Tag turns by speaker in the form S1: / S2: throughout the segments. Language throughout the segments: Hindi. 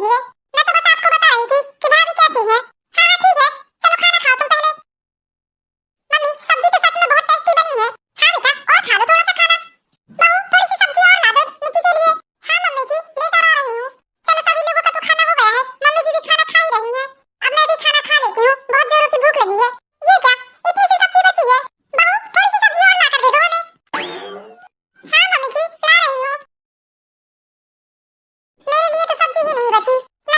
S1: लीजिए। मैं तो बस आपको बता रही थी कि भाभी कैसी है। हाँ हाँ ठीक है, चलो खाना खाओ तुम पहले। मम्मी सब्जी तो सच में बहुत टेस्टी बनी है। हाँ बेटा और खा लो थोड़ा सा खाना। बहू थोड़ी सी सब्जी और ला दो निक्की के लिए। हाँ मम्मी जी लेकर आ रही हूँ। चलो सभी लोगों का तो खाना हो गया है, मम्मी जी भी खाना खा ही रही हैं। अब मैं भी खाना खा लेती हूँ, बहुत जोरों की भूख लगी है। ये क्या इतनी सी सब्जी बची है? बहू थोड़ी सी सब्जी और ला कर दे दो हमें। हाँ मम्मी जी ला रही हूँ। मेरे लिए तो सब्जी ही नहीं बची। ला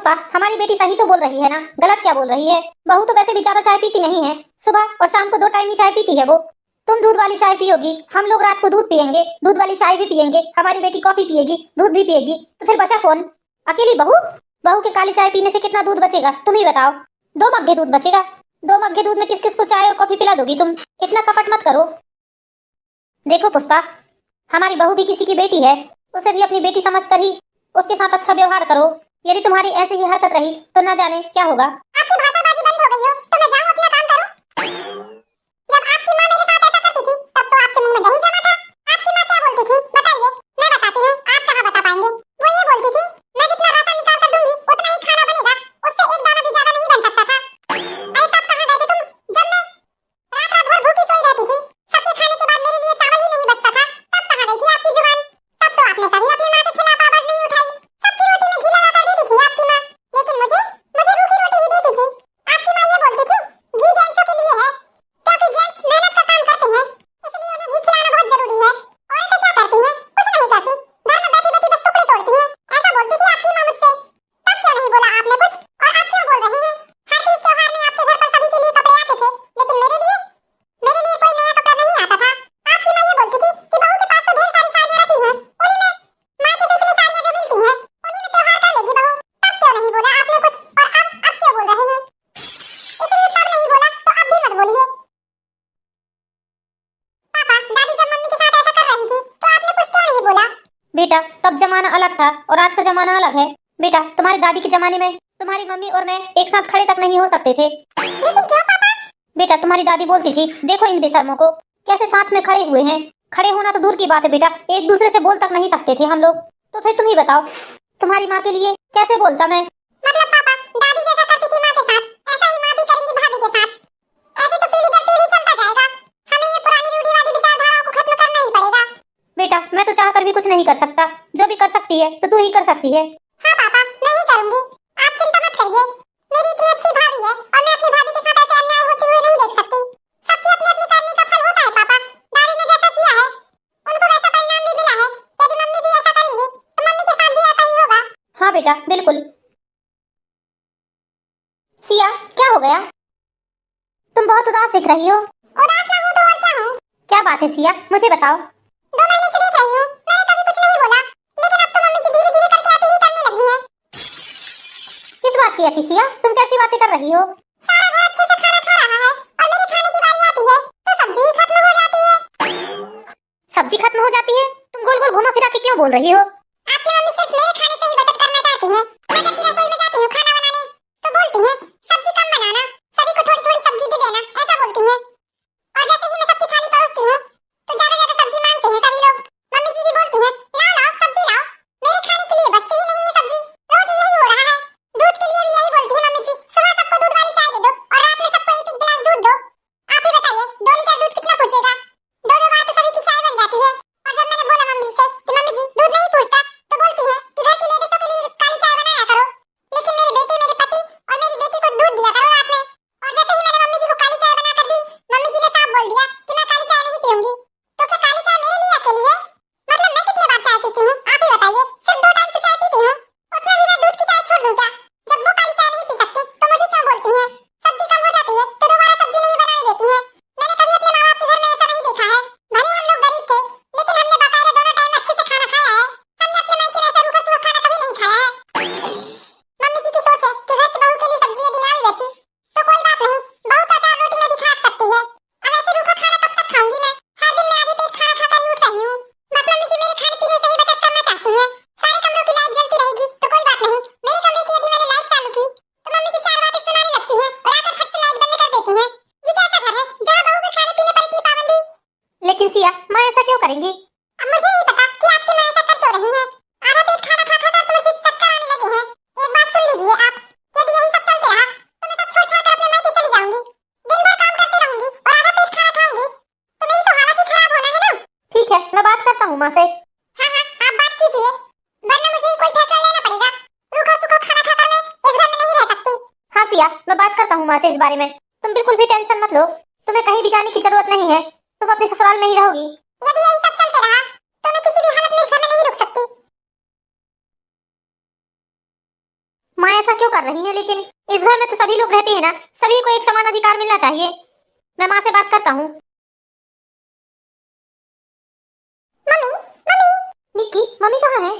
S2: पुष्पा, हमारी बेटी सही तो बोल रही है ना, गलत क्या बोल रही है? बहू तो वैसे भी ज्यादा चाय पीती नहीं है, सुबह और शाम को 2 टाइम ही चाय पीती है वो। तुम दूध वाली चाय पियोगी, हम लोग रात को दूध पियेंगे, दूध वाली चाय भी पियेंगे, हमारी बेटी कॉफी पिएगी, दूध भी पिएगी, तो फिर बचा कौन? अकेली बहू? बहू के काली चाय पीने से कितना दूध बचेगा तुम ही बताओ। 2 मग्गे दूध बचेगा। 2 मग्गे दूध में किस किस को चाय और कॉफी पिला दोगी तुम? इतना कपट मत करो। देखो पुष्पा, हमारी बहू भी किसी की बेटी है, उसे भी अपनी बेटी समझ कर ही उसके साथ अच्छा व्यवहार करो। यदि तुम्हारी ऐसे ही हरकत रही तो न जाने क्या होगा।
S1: आपकी भाषाबाजी बंद हो गई हो तो मैं जाऊं अपना काम करूं। जब आपकी माँ मेरे साथ ऐसा करती थी तब तो आपके मुंह में दही जमा था। आपकी माँ क्या बोलती थी बताइए, मैं बताती हूँ, आप कहाँ बता पाएंगे। वो ये बोलती थी, मैं जितना राशन निकाल कर दूंगी उतना ही खाना बनेगा, उससे एक दाना भी ज्यादा नहीं बन सकता था। अरे तब कहाँ गए थे तुम, जब मैं रात रात भर भूखी सोई रहती थी, सबके खाने के बाद मेरे लिए चावल भी नहीं बचता था, तब कहाँ गई थी आपकी जुबान? तब तो आपने कभी अपनी माँ के खिलाफ आवाज नहीं उठाई। सबकी रोटी में घी लगाकर देती थी आपकी माँ, लेकिन मुझे मुझे रूखी रोटी ही देती थी। आपकी माँ ये बोलती थी, घी जेंट्सों के लिए है, क्योंकि जेंट्स मेहनत का काम करते हैं, इसलिए उन्हें घी खिलाना बहुत जरूरी है। औरतें क्या करती हैं? कुछ नहीं करती, घर में बैठी बैठी बस टुकड़े तोड़ती हैं। ऐसा बोलती थी आपकी माँ मुझसे। तब क्यों नहीं बोला आपने कुछ, और आप क्यों बोल रहे हैं? हर तीज त्योहार में आपके घर पर सभी के लिए कपड़े आते थे, लेकिन मेरे लिए कोई नया कपड़ा नहीं आता था। आपकी माँ ये बोलती थी कि बहू के पास तो ढेर सारी साड़ियाँ रखी हैं, उन्हीं में मायके से इतनी साड़ियाँ जो मिलती हैं उन्हीं में त्योहार कर लेगी बहू। तब क्यों नहीं बोला आपने कुछ, और अब क्यों बोल रहे हैं? इसलिए तब नहीं बोला तो अब भी मत बोलिए। पापा, दादी जब मम्मी के साथ ऐसा कर रही थी तो आपने कुछ क्यों नहीं बोला?
S2: बेटा, तब जमाना अलग था और आज का जमाना अलग है। बेटा, तुम्हारी दादी के जमाने में तुम्हारी मम्मी और मैं एक साथ खड़े तक नहीं हो सकते थे।
S1: लेकिन क्यों पापा?
S2: बेटा, तुम्हारी दादी बोलती थी, देखो इन बेशर्मों को, कैसे साथ में खड़े हुए हैं। खड़े होना तो दूर की बात है बेटा, एक दूसरे से बोल तक नहीं सकते थे हम लोग। तो फिर तुम ही बताओ, तुम्हारी माँ के लिए कैसे बोलता मैं?
S1: मतलब पापा, दादी जैसा करती थी माँ के साथ, ऐसा ही माँ भी करेंगी भाभी के साथ। ऐसे तो पीढ़ी दर पीढ़ी चलता जाएगा। हमें ये पुरानी रूढ़िवादी विचारधाराओं को खत्म करना ही पड़ेगा।
S2: बेटा, मैं तो चाहकर भी कुछ नहीं कर सकता, जो भी कर सकती है तो तू ही कर सकती है।
S1: हाँ पापा, मैं ही करूंगी, आप चिंता मत करिए। मेरी इतनी अच्छी भाभी है और मैं अपनी भाभी के साथ ऐसे अन्याय होते हुए नहीं देख सकती। सबकी अपनी अपनी करनी का फल होता है पापा। दादी ने जैसा किया है उनको वैसा परिणाम भी मिला है। यदि मम्मी भी ऐसा करेंगी तो मम्मी के साथ भी ऐसा ही होगा।
S2: हाँ बेटा, बिल्कुल। सिया, क्या हो गया? तुम बहुत उदास दिख रही हो।
S1: उदास ना हूँ तो और क्या हूँ?
S2: क्या बात है सिया, मुझे बताओ।
S1: 2 महीने से देख रही हूँ, मैंने कभी कुछ नहीं बोला, लेकिन अब तो मम्मी की धीरे धीरे करके आती ही करने लगी है।
S2: किस बात की अति सिया, तुम कैसी बातें कर रही हो?
S1: सारा घर अच्छे से खाना खा रहा है और मेरी खाने की बारी आती है तो सब्जी ही खत्म हो जाती है।
S2: सब्जी खत्म हो जाती है? तुम गोल गोल घुमा फिरा के क्यों बोल रही हो?
S1: आपकी मम्मी सिर्फ मेरे खाने से ही बचत करना चाहती है। मैं जब भी रसोई में जाती हूँ खाना बनाने तो बोलती हैं, सब्जी कम बनाना, सभी को थोड़ी थोड़ी सब्जी भी देना, ऐसा बोलती हैं। और जैसे ही मैं सबकी थाली परोसती हूँ तो ज्यादा ज्यादा सब्जी मांगते हैं सभी लोग। मम्मी जी भी बोलती हैं, लाओ लाओ सब्जी लाओ। मेरे खाने के लिए बचती ही नहीं है सब्जी, रोज यही हो रहा है। दूध के लिए भी यही बोलती है मम्मी जी, सुबह सबको दूध वाली चाय दे दो और रात में सबको एक एक गिलास दूध दो। आप ही बताइए 2 लीटर दूध कितना पहुंचेगा? 2-2 बार तो सभी की चाय बन जाती है। और जब मैंने बोला मम्मी से कि मम्मी जी दूध नहीं पूछता तो बोलती है कि घर की लेडीजों के लिए काली चाय बनाया करो, लेकिन मेरे बेटे, मेरे पति और मेरी बेटी को दूध दिया करो रात में। और जैसे ही मैंने मम्मी जी को काली चाय बना कर दी, मम्मी जी ने साफ बोल दिया कि मैं काली चाय नहीं पीऊंगी। तो क्या काली चाय मेरे लिए अकेली है? मतलब मैं कितने बार चाय पीती हूँ आप ही बताइए? सिर्फ 2 टाइम तो चाय पीती हूँ, उसमें भी मैं दूध की चाय छोड़ दूं क्या? जब वो काली चाय नहीं पी सकती तो मुझे क्यों बोलती हैं? सब्जी कम हो जाती है तो दोबारा सब्जी नहीं बनाने देती हैं। मैंने कभी अपने माँ बाप के घर में ऐसा नहीं देखा है। भले हम लोग गरीब थे लेकिन हमने बकायदा 2 टाइम अच्छे से खाना खाया है। हमने अपने मायके में ऐसा रूखा सूखा खाना कभी नहीं खाया है। मम्मी जी की सोच है कि घर की बहू के लिए सब्जी यदि ना भी बची तो कोई बात नहीं, बहू तो 4 रोटी में भी खा सकती है। अब ऐसे रूखा खाना कब तक खाऊंगी मैं? हर दिन मैं आधे पेट खाना खाकर ही उठ रही हूँ। बस मम्मी जी मेरे खाने पीने से ही बचत करना चाहती हैं। सारे कमरों की लाइट जलती रहेगी तो कोई बात नहीं, मेरे कमरे की यदि मैंने लाइट चालू की तो मम्मी जी 4 बातें सुनाने लगती हैं और आकर फट से लाइट बंद कर देती हैं। ये कैसा घर है जहाँ बहू के खाने पीने पर इतनी पाबंदी?
S2: लेकिन सिया, माँ ऐसा क्यों करेंगी?
S1: अब मुझे नहीं पता कि आपकी माँ ऐसा कर क्यों रही है। आधा पेट खाना खा खा कर तो मुझे चक्कर आने लगे हैं। एक बात सुन लीजिए आप, यदि यही सब चलते रहा तो मैं सब छोड़ छाड़ कर अपने मायके चली जाऊंगी। दिन भर काम करती रहूंगी और आधा पेट खाना खाऊंगी तो मेरी तो हालत ही खराब होना है ना।
S2: ठीक है, मैं बात करता हूँ माँ से।
S1: हाँ हाँ, आप बात कीजिए, वरना मुझे ही कोई फैसला लेना पड़ेगा। रूखा सूखा खाना खाकर मैं इस घर में नहीं रह सकती।
S2: हाँ सिया, मैं बात करता हूँ माँ से इस बारे में। तुम बिल्कुल भी टेंशन मत लो, तुम्हें कहीं भी जाने की जरूरत नहीं है, तुम अपने ससुराल में ही रहोगी।
S1: यदि यही सब चलते रहा तो मैं किसी भी हालत में इस घर में नहीं रुक सकती।
S2: माँ ऐसा क्यों कर रही हैं, लेकिन इस घर में तो सभी लोग रहते हैं ना, सभी को एक समान अधिकार मिलना चाहिए। मैं माँ से बात करता हूँ।
S1: मम्मी मम्मी
S2: निक्की, मम्मी कहाँ है?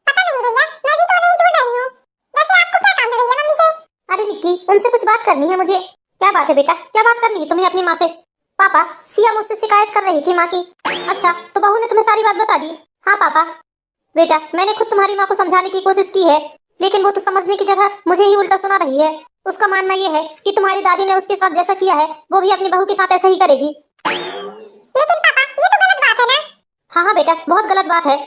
S1: पता नहीं भैया, मैं भी तो नहीं ढूंढ रही हूँ। वैसे आपको क्या काम है भैया मम्मी से?
S2: अरे निक्की, उनसे कुछ बात करनी है मुझे। क्या बात है बेटा, क्या बात करनी है तुम्हें अपनी माँ से? पापा, सिया मुझसे शिकायत कर रही थी माँ की। अच्छा, तो बहू ने तुम्हें सारी बात बता दी? हाँ पापा। बेटा, मैंने खुद तुम्हारी माँ को समझाने की कोशिश की है, लेकिन वो तो समझने की जगह मुझे ही उल्टा सुना रही है। उसका मानना ये है कि तुम्हारी दादी ने उसके साथ जैसा किया है वो भी अपनी बहू के साथ ऐसा ही करेगी।
S1: लेकिन पापा, ये तो गलत बात है ना?
S2: हाँ हाँ बेटा, बहुत गलत बात है,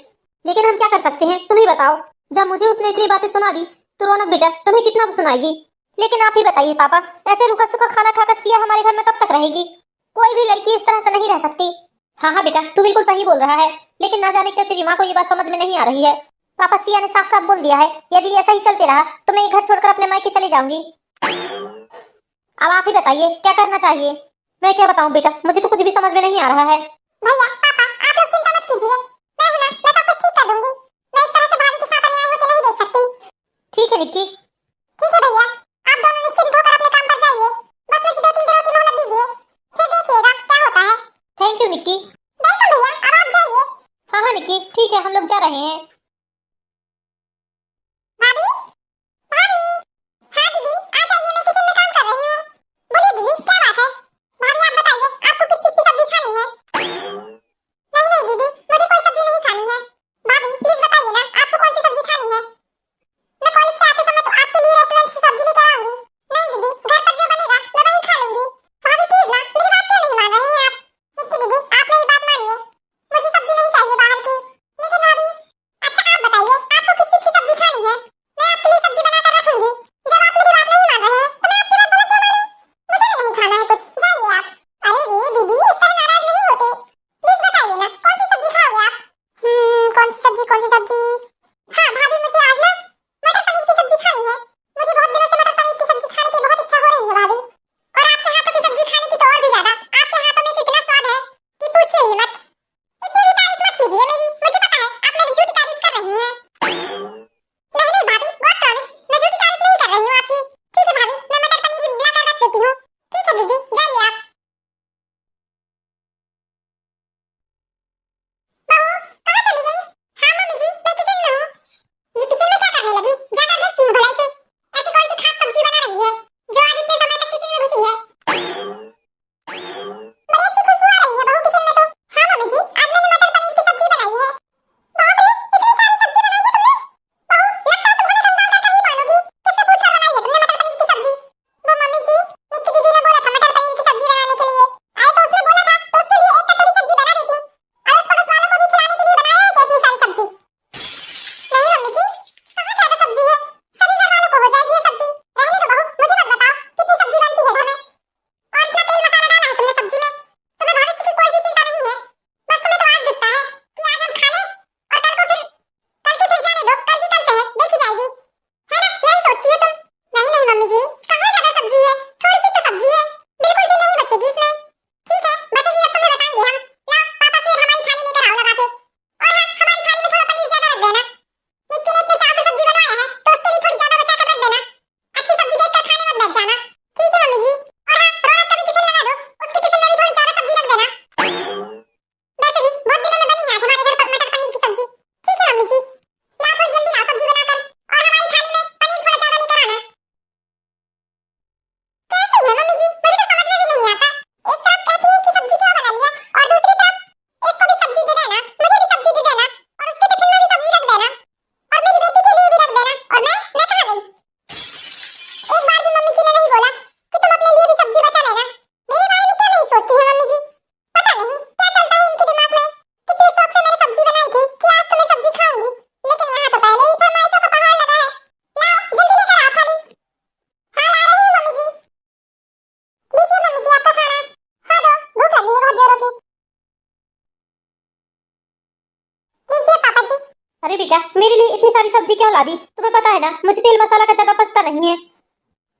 S2: लेकिन हम क्या कर सकते हैं, तुम ही बताओ। जब मुझे उसने इतनी बातें सुना दी तो रौनक बेटा तुम्हें कितना सुनाएगी। लेकिन आप ही बताइए पापा, ऐसे रूखा सूखा खाना खाकर सिया हमारे घर में कब तक रहेगी? कोई भी लड़की इस तरह से नहीं रह सकती। हाँ हाँ बेटा, तू बिल्कुल सही बोल रहा है, लेकिन ना जाने क्यों तेरी माँ को ये बात समझ में नहीं आ रही है। पापा, सिया ने साफ साफ बोल दिया है, यदि ऐसा ही चलते रहा तो मैं ये घर छोड़कर अपने मायके चली जाऊंगी। अब आप ही बताइए क्या करना चाहिए। मैं क्या बताऊं बेटा, मुझे तो कुछ भी समझ में नहीं आ रहा है।
S1: भैया पापा, आप लोग चिंता मत कीजिए, मैं हूं ना, मैं सब कुछ ठीक कर दूंगी। मैं इस तरह से भाभी के साथ अन्याय होते नहीं देख सकती।
S2: ठीक है निक्की।
S1: ठीक है भैया, आप दोनों निश्चिंत होकर अपने काम पर जाइए। बस मुझे 2-3 दिनों की मोहलत दीजिए, फिर देखिएगा क्या होता है।
S2: Thank you Nikki.
S1: वेलकम भैया, अब आप जाइए।
S2: हाँ हाँ निक्की, ठीक है, हम लोग जा रहे हैं।
S1: भाभी भाभी, हाँ दीदी आ जाइए, मैं किचन में काम कर रही हूँ। बोलिए दीदी, क्या बात है? भाभी आप बताइए, आपको किस चीज की सब्जी खानी है? नहीं नहीं दीदी, मुझे कोई सब्जी नहीं खानी है। भाभी प्लीज बताइए ना, आपको कौन सी सब्जी खानी है? मैं कॉलेज से आते समय तो आपके लिए रेस्टोरेंट से सब्जी लेकर आऊंगी। नहीं दीदी, घर पर जो बनेगा मैं वही खा लूंगी। भाभी प्लीज ना, मेरी बात क्यों नहीं मान रही हैं आप? निक्की दीदी, आप मेरी बात मानिए, मुझे सब्जी नहीं चाहिए बाहर की। लेकिन भाभी, अच्छा आप बताइए, आपको किस चीज की सब्जी खानी है? मैं आपके लिए सब्जी बनाकर रखूंगी। जब आप मेरी बात नहीं मान रहे हैं तो मैं आपकी बात भला क्यों मानूं? मुझे भी नहीं खाना है कुछ, जाइए आप। अरे रे दीदी, इस तरह नाराज नहीं होते। प्लीज बताइए ना, कौन सी सब्जी खाओगे आप? कौन सी सब्जी कौन सी सब्जी? हाँ भाभी, मुझे आज ना मटर पनीर की सब्जी खानी है। मुझे बहुत दिनों से मटर पनीर की सब्जी खाने की बहुत इच्छा हो रही है भाभी। और आपके हाथों की सब्जी खाने की तो और भी ज्यादा। आपके हाथों में तो इतना स्वाद है कि पूछिए ही मत। इतनी भी तारीफ मत कीजिए मेरी, मुझे पता है आप मेरी झूठी तारीफ कर रही हैं। नहीं नहीं भाभी, गॉड प्रॉमिस, मैं झूठी तारीफ नहीं कर रही हूँ आपकी। ठीक है भाभी, मैं मटर पनीर भी लाकर रख देती हूँ। ठीक है दीदी, जाइए आप। बहू, कहाँ चली गई? हाँ मम्मी जी, मैं किचन में हूँ। ये किचन में क्या करने लगी? जाकर देखती हूँ भला इसे। ऐसी कौन सी खास सब्जी बना रही है जो आज इतने समय तक किचन में घुसी है? बड़ी अच्छी खुशबू आ रही है बहू किचन में तो। हाँ मम्मी जी, आज मैंने मटर पनीर की सब्जी बनाई है। बाप रे, इतनी सारी सब्जी बनाई है तुमने? बहू, लगता है तुम हमें रंगाल कर नहीं मानोगी। किससे पूछकर बनाई है तुमने मटर पनीर की सब्जी? वो मम्मी जी, निक्की दीदी ने बोला था मटर पनीर की सब्जी बनाने के लिए। आए तो उसने बोला था तो उसके लिए एक कटोरी सब्जी बना देती। अड़ोस पड़ोस वालों को भी खिलाने के लिए बनाया है क्या इतनी सारी सब्जी? नहीं मम्मी जी, कहाँ ज्यादा सब्जी है? सभी घर वालों को हो जाएगी ये सब्जी। रहने दो बहू, मुझे मत बताओ कितनी सब्जी बनती है घर में। और इतना तेल मसाला डाला है तुमने सब्जी में, तुम्हें भविष्य की कोई भी चिंता नहीं है। बस तुम्हें तो आज दिखता है कि आज हम खा लें और कल की फिर जाने दो, कल की कल से है, देखी जाएगी। है ना, यही सोचती हो तुम? नहीं नहीं मम्मी जी, कहाँ ज्यादा सब्जी है, थोड़ी सी तो सब्जी है, बिल्कुल भी नहीं बचेगी इसमें। ठीक है, बचेगी जब तुम्हें बताएंगे हम। लाओ पापा की और हमारी थाली लेकर आओ लगा के। और हाँ, हमारी थाली में थोड़ा पनीर ज्यादा रख देना। निक्की ने इतने चाव से सब्जी बनवाया है तो उसके लिए थोड़ी ज्यादा बचा कर रख देना। अच्छी सब्जी देखकर खाने मत बैठ जाना। ठीक है मम्मी जी। और हाँ, रौनक का भी टिफिन लगा दो, उसके टिफिन में भी थोड़ी ज्यादा सब्जी रख देना। वैसे भी बहुत दिनों में बनी है आज हमारे घर पर मटर पनीर की सब्जी। ठीक है मम्मी जी, लाओ थोड़ी जल्दी लाओ सब्जी बनाकर, और हमारी थाली में पनीर थोड़ा ज्यादा लेकर आना। कैसे है मम्मी जी, मुझे तो समझ में भी नहीं आता। एक तरफ कहती है कि सब्जी क्यों बना लिया, और दूसरी तरफ इसको भी सब्जी दे देना, मुझे भी सब्जी दे देना, और उसके टिफिन में भी सब्जी रख देना, और मेरी बेटी के लिए भी रख देना। और मैं कहाँ गई? एक बार भी मम्मी जी ने नहीं बोला कि तुम अपने लिए भी सब्जी बचा लेना। मेरे बारे में क्यों नहीं सोचती है मम्मी जी? पता नहीं क्या चलता है इनके दिमाग में। कितने शौक से मैंने सब्जी बनाई थी कि आज तो मैं सब्जी खाऊंगी, लेकिन यहाँ तो पहले ही फरमाइशों का पहाड़ लगा है। लाओ जल्दी लेकर आओ थाली। हाँ ला रही हूँ मम्मी जी। लीजिए मम्मी जी आपका खाना, खा दो, भूख लगी है बहुत जोरों की। लीजिए पापा जी।
S2: अरे बेटा, मेरे लिए इतनी सारी सब्जी क्यों ला दी? तुम्हें पता है ना मुझे तेल मसाला का जगह पछता नहीं है।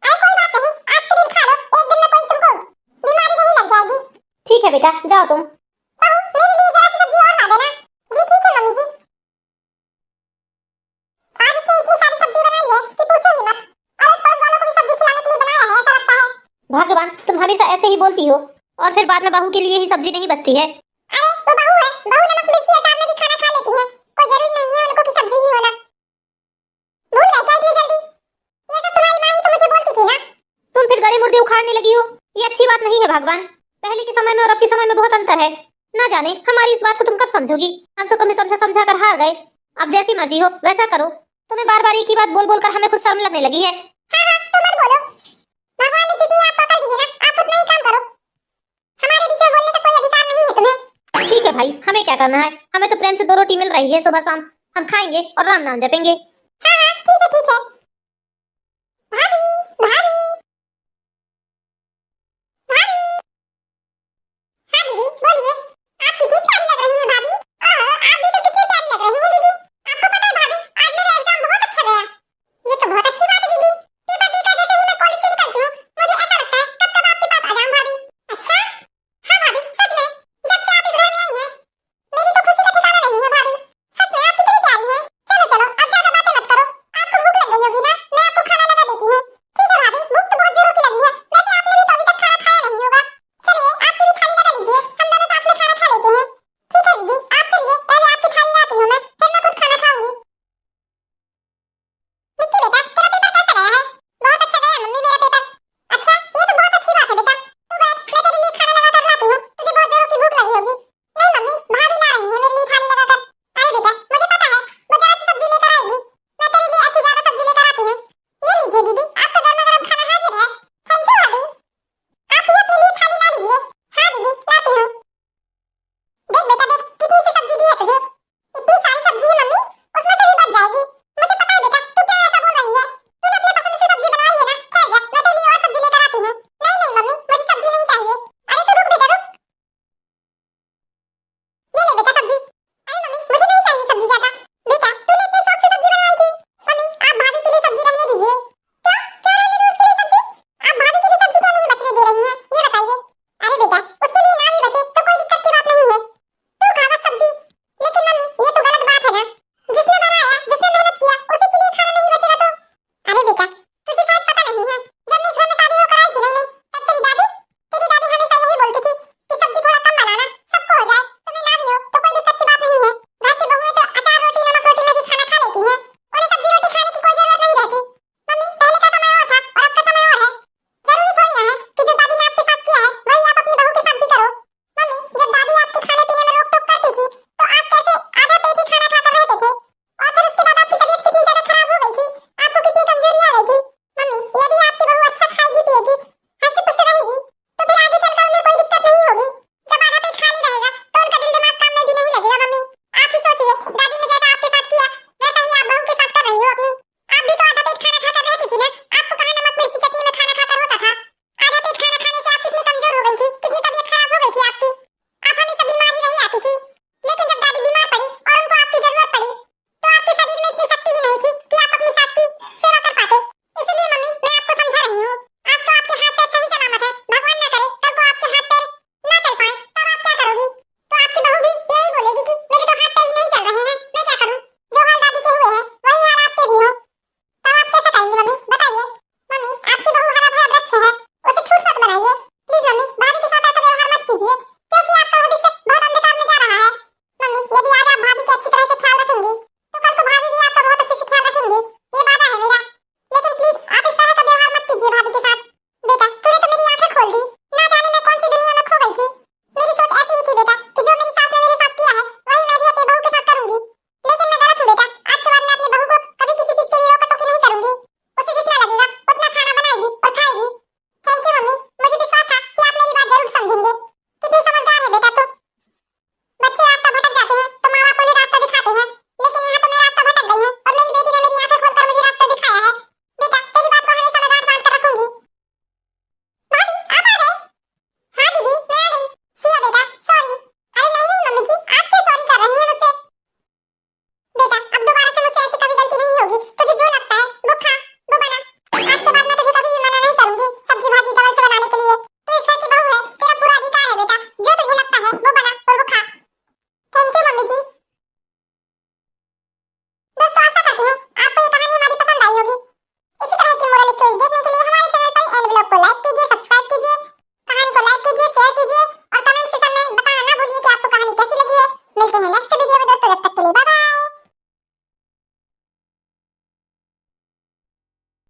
S1: अरे कोई बात नहीं, आज के दिन खा लो, एक दिन में कोई तुमको बीमारी नहीं लग जाएगी।
S2: ठीक है बेटा, जाओ तुम।
S1: बहू, मेरे लिए जरा सी सब्जी और ला देना। जी ठीक है मम्मी जी। आज इसने इतनी सारी सब्जी बनाई है कि पूछो ही मत।
S2: भगवान, तुम हमेशा ऐसे ही बोलती हो और फिर बाद में बहू के लिए ही सब्जी नहीं बचती है।
S1: अरे वो बहू है, बहू नमक मिर्ची अचार में भी खाना खा लेती है, कोई जरूरी नहीं है उनको कि सब्जी ही होना। भूल गए क्या इतनी जल्दी? ये सब तुम्हारी माँ ही तो मुझे बोलती थी ना।
S2: तुम फिर गड़े मुर्दे उखाड़ने लगी हो, ये अच्छी बात नहीं है भगवान। पहले के समय में और अब के समय में बहुत अंतर है। ना जाने हमारी इस बात को तुम कब समझोगी। हम तो तुम्हें समझा समझा कर हार गए। अब जैसी मर्जी हो वैसा करो। तुम्हें बार बार एक ही बात बोल बोल कर हमें खुद शर्म लगने लगी है।
S1: हाँ तो मत बोलो, भगवान ने जितनी आप पकड़ दी है ना, आप उतना ही काम करो। हमारे बीच में बोलने का कोई अधिकार नहीं है तुम्हें।
S2: ठीक है भाई, हमें क्या करना है, हमें तो प्रेम से 2 रोटी मिल रही है सुबह शाम, हम खाएंगे और राम नाम जपेंगे।
S1: हाँ ठीक है